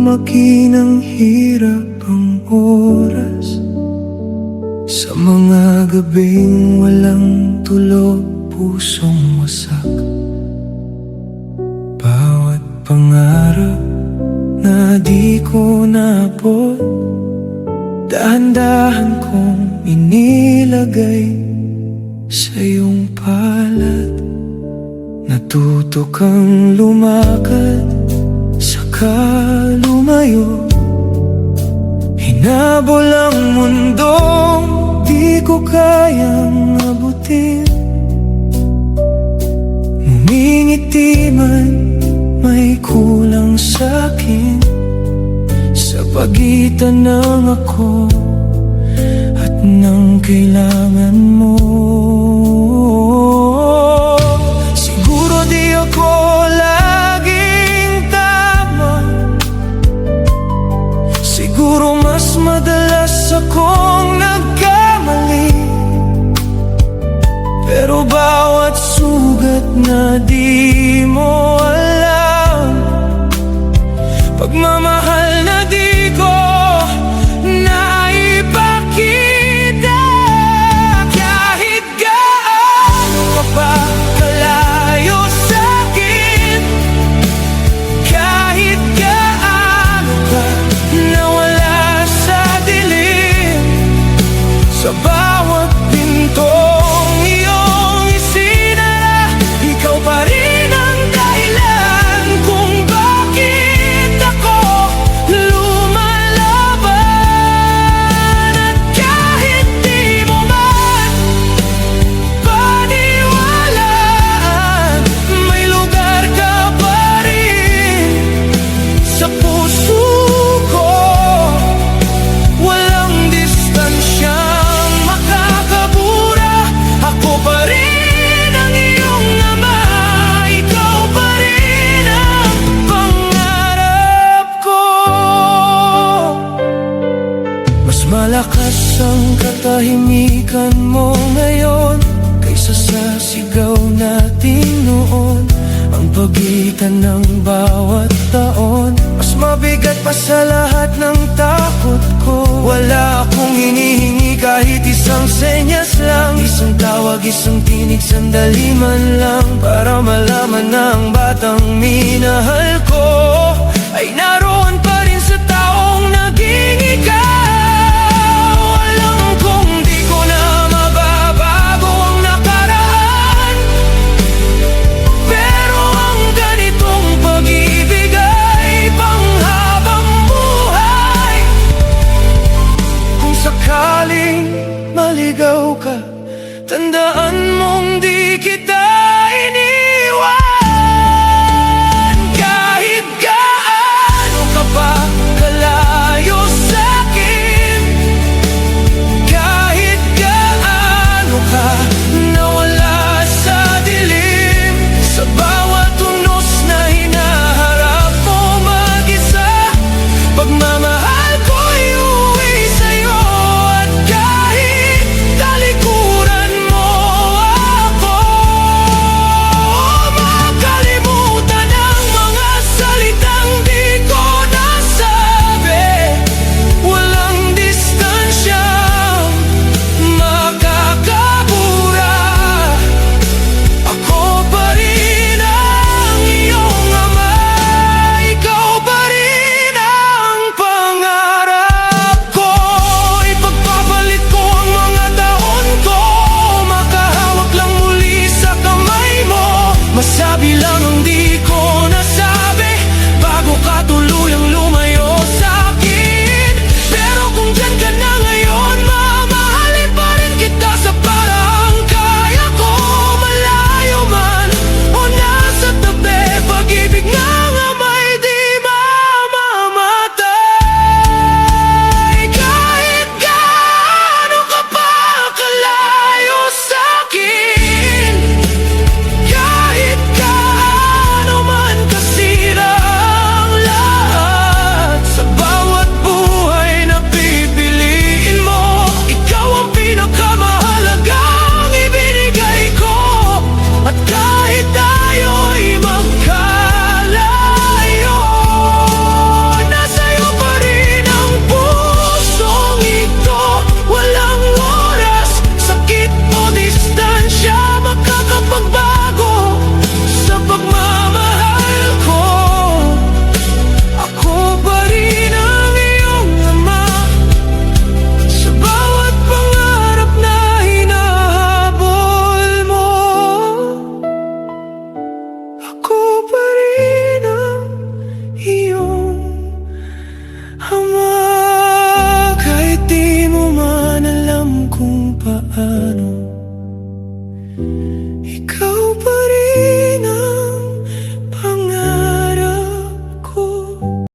lumaki ng hirap ang oras, sa mga gabing walang tulog, pusong wasak. Bawat pangarap na di ko naabot, dahan-dahan kong inilagay sa iyong palad. Natuto kang lumakad, saka lumayo. Hinabol ang mundong di ko kayang abutin. Ngumingiti man, may kulang sa'kin, sa pagitan ng ako at ng kailangan mo. Siguro di ako laging tama, siguro mas madalas akong nagkamali, pero bawat sugat na di mo alam, pagmamahal na di ko naipakita. Kahit gaano ka pa kalayo sa'kin, kahit gaano ka nawala sa dilim, sa bawat pintong iyong isinara, ikaw pa rin ang dahilan kung bakit ako lumalaban. At kahit di mo man paniwalaan, may lugar ka pa rin sa puso ko. Walang distansyang makakabura, ako pa rin ang iyong ama, ikaw pa rin ang pangarap ko. Mas malakas ang katahimikan mo ngayon kaysa sa sigaw natin noon. Ang pagitan ng bawat taon, mas mabigat pa sa lahat ng takot ko. Wala akong hinihingi kahit isang senyas lang, isang tawag, isang tinig, sandali man lang, para malaman na ang batang minahal ko ay naroon pa rin sa taong naging ikaw. Alam kong di ko na mababago ang nakaraan, pero ang ganitong pag-ibig ay panghabang buhay. Kung sakaling maligaw ka, tandaan